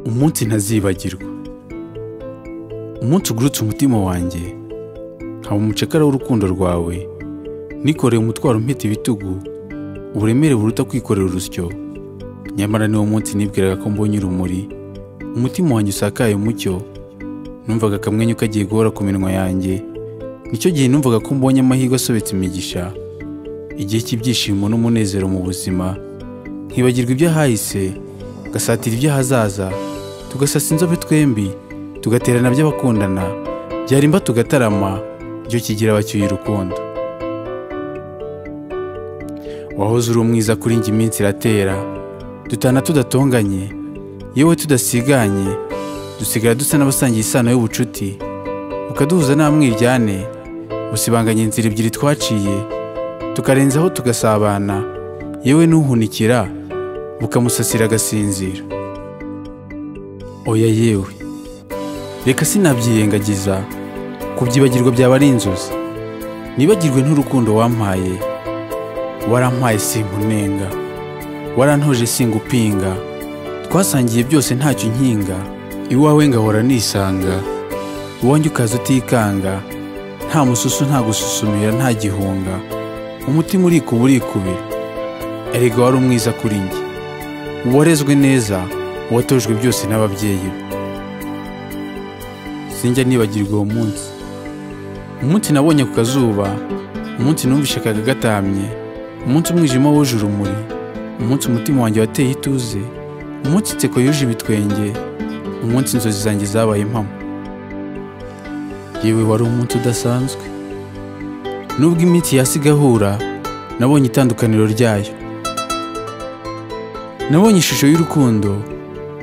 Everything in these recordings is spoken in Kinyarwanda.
umunsi ntazibagirwa, umunsi ugurutse umutima wanjye nkaba umucakara w'urukundo rwawe, nikoreye umutwaro mpita ibitugu, uburemere buruta kwikorera urusyo. Nyamara niwo munsi nibwiraga ko mbonye urumuri, umutima wanjye usakaye umucyo, numvaga akamwenyu kagiye guhora ku minwa yanjye. Nicyo gihe numvaga ko mbonye amahirwe asobetse imigisha, igihe cy'ibyishimo n'umunezero mu buzima, nkibagirwa iby'ahahise ngasatira iby'ahazaza, tugasasa inzobe twembi, tugaterana by'abakundana, byarimba tugatarama, icyo kigira bacyuye urukundo. Wahoze uri umwiza kuri njye, iminsi iratera, dutana tudatonganye, yewe tudasiganye, dusigara dusa n'abasangiye isano y'ubucuti, bukaduhuza nta mwiryane, busibanganya inzira ebyiri twaciye, tukarenzaho tugasabana, yewe n'uhunikira bukamusasira agasinzira. Oya yewe, reka sinabyirengagiza, kubyibagirwa byaba ari inzozi. Nibagirwe n'urukundo wampaye, warampaye sinkunenga, warantoje singupinga, twasangiye byose ntacyo nkinga, iwawe ngahora nisanga, uwanjye ukaza utikanga, nta mususu nta gususumira nta gihunga, umutima urikuba urikubira. Erega wari umwiza kuri njye, uwarezwe neza, uwatojwe byose n'ababyeyi be. Sinjya nibagirwa uwo munsi, umunsi nabonye ku kazuba, umunsi numvishe akayaga gatamye, umunsi umwijima wuje urumuri, umunsi umutima wanjye wateye ituze, umunsi inseko yuje ibitwenge, umunsi inzozi zanjye zabaye impamo. Yewe wari umunsi udasanzwe, nubwo iminsi yasiga ahura, nabonye itandukaniro ryayo. Nabonye ishusho y'urukundo,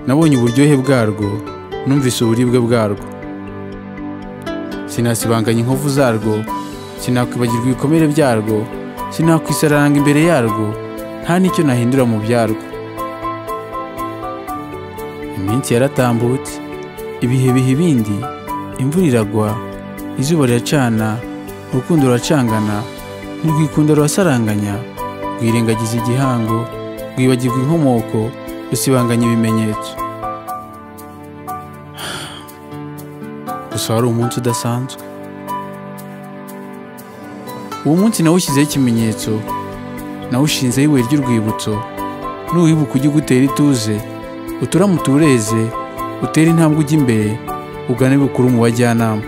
nabonye uburyohe bwarwo, numvise uburibwe bwarwo. Sinasibanganya inkovu zarwo, sinakwibagirwa ibikomere byarwo, sinakwisaranga imbere yarwo, nta n'icyo nahindura mu byarwo. Iminsi yaratambutse, ibihe biha ibindi, imvura iragwa, izuba riracana, urukundo ruracangana, ntirwikunda rurasaranganya, rwirengagiza igihango, rwibagirwa inkomoko, rusibanganya ibimenyetso. Gusa wari umunsi udasanzwe. Uwo munsi nawushyizeho ikimenyetso, nawushinzeho ibuye ry'urwibutso, nuwibuka ujye ugutera ituze, uturame utureze, utere intambwe ujya imbere, ugane bukuru mu bajyanama.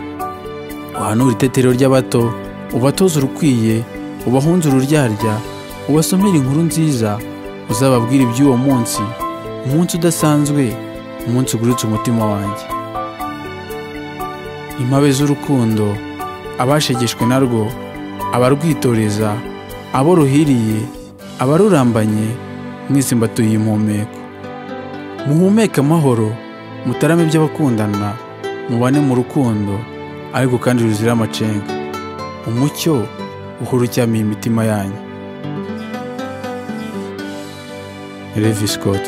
Uhanure itetero ry'abato, ubatoze urukwiye, ubahunze ururyarya, ubasomere inkuru nziza, uzababwira iby'uwo munsi, umunsi udasanzwe, umunsi ugurutse umutima wanjye. Impabe z'urukundo, abashegeshwe narwo, abarwitoreza, abo ruhiriye, abarurambanye, mwese mbatuye impumeko. Muhumeke amahoro, mutarame by'abakundana, mubane mu rukundo, ariko kandi ruzira amacenga. Umucyo uhora ucyamiye imitima yanyu. Levi Scott.